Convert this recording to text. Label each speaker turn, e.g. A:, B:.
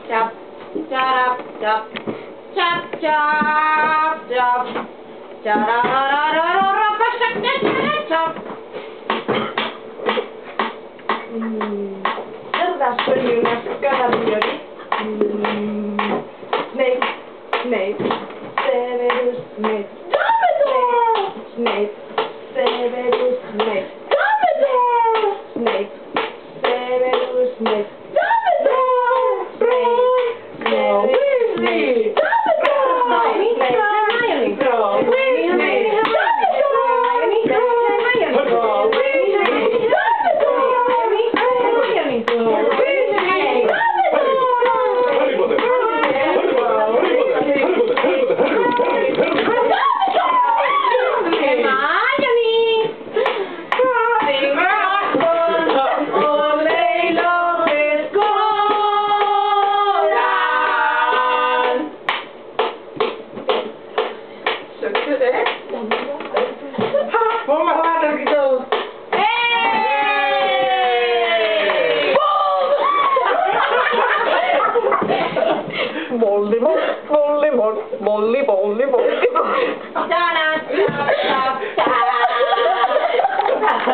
A: chop, chop, chop, chop, chop, chop, chop. Cerdas sueño unas caras señorita. Snape, Snape, Severus Snape. Dumbledore! Snape, Severus Snape. Dumbledore! Snape, Severus Snape. Dumbledore! Snape, Weasley. Dumbledore! Hermione. Voldemort, Voldemort, Voldemort, Voldemort.